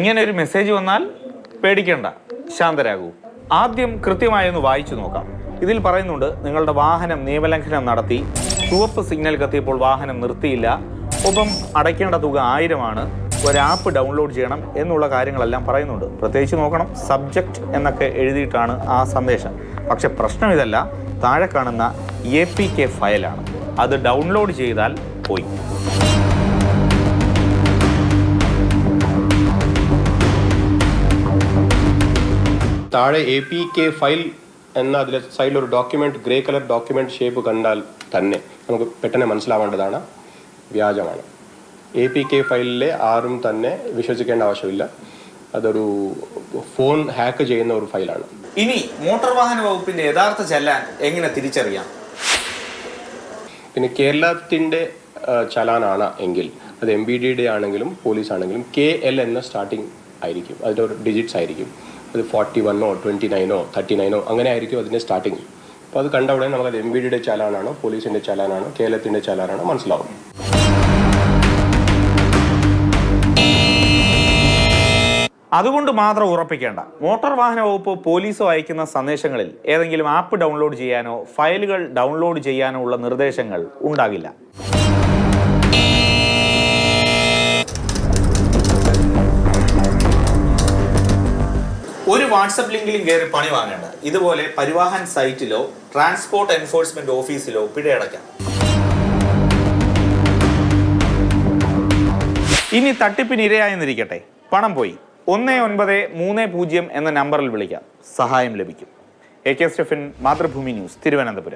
ഇങ്ങനെ ഒരു മെസ്സേജ് വന്നാൽ പേടിക്കേണ്ട, ശാന്തരാകൂ. ആദ്യം കൃത്യമായി ഒന്ന് വായിച്ചു നോക്കാം. ഇതിൽ പറയുന്നുണ്ട്, നിങ്ങളുടെ വാഹനം നിയമലംഘനം നടത്തി, ചുവപ്പ് സിഗ്നൽ കത്തിയപ്പോൾ വാഹനം നിർത്തിയില്ല, ഒപ്പം അടയ്ക്കേണ്ട തുക 1000 ഒരു ആപ്പ് ഡൗൺലോഡ് ചെയ്യണം എന്നുള്ള കാര്യങ്ങളെല്ലാം പറയുന്നുണ്ട്. പ്രത്യേകിച്ച് നോക്കണം, സബ്ജക്റ്റ് എന്നൊക്കെ എഴുതിയിട്ടാണ് ആ സന്ദേശം. പക്ഷെ പ്രശ്നം ഇതല്ല, താഴെ കാണുന്ന APK ഫയലാണ്. അത് ഡൗൺലോഡ് ചെയ്താൽ പോയി. താഴെ APK ഫയൽ എന്ന അതിലെ സൈഡിൽ ഒരു document, grey colour document shape കണ്ടാൽ തന്നെ നമുക്ക് പെട്ടെന്ന് മനസ്സിലാവേണ്ടതാണ് വ്യാജമാണ്. APK ഫയലിലെ ആരും തന്നെ വിശ്വസിക്കേണ്ട ആവശ്യമില്ല. അതൊരു ഫോൺ ഹാക്ക് ചെയ്യുന്ന ഒരു ഫയലാണ്. ഇനി മോട്ടോർ വാഹന വകുപ്പിന്റെ യഥാർത്ഥ ചലാൻ എങ്ങനെ തിരിച്ചറിയാം? പിന്നെ കേരളത്തിന്റെ ചലാനാണ് എങ്കിൽ അത് MBDയുടെ ആണെങ്കിലും പോലീസ് ആണെങ്കിലും KL എന്ന സ്റ്റാർട്ടിങ് ആയിരിക്കും. അതിൻ്റെ ഒരു ഡിജിറ്റ്സ് ആയിരിക്കും. അത് 41 29 39 അങ്ങനെ ആയിരിക്കും അതിൻ്റെ സ്റ്റാർട്ടിങ്. അപ്പോൾ അത് കണ്ട ഉടനെ നമുക്കത് MBDയുടെ ചലാനാണോ പോലീസിൻ്റെ ചലാനാണോ കേരളത്തിൻ്റെ ചലാനാണോ മനസ്സിലാവും. അതുകൊണ്ട് മാത്രം ഉറപ്പിക്കേണ്ട, മോട്ടോർ വാഹന വകുപ്പ് പോലീസോ അയക്കുന്ന സന്ദേശങ്ങളിൽ ഏതെങ്കിലും ആപ്പ് ഡൗൺലോഡ് ചെയ്യാനോ ഫയലുകൾ ഡൗൺലോഡ് ചെയ്യാനോ ഉള്ള നിർദ്ദേശങ്ങൾ ഉണ്ടാകില്ല. ഒരു വാട്സപ്പ് ലിങ്കിലും കയറി പണി വാങ്ങേണ്ട. ഇതുപോലെ പരിവാഹൻ സൈറ്റിലോ ട്രാൻസ്പോർട്ട് എൻഫോഴ്സ്മെന്റ് ഓഫീസിലോ പിഴയടയ്ക്കാം. ഇനി തട്ടിപ്പിന് ഇരയായെന്നിരിക്കട്ടെ, പണം പോയി, 1930 എന്ന നമ്പറിൽ വിളിക്കാം, സഹായം ലഭിക്കും. AK Stephin, Mathrubhumi news, Thiruvananthapuram.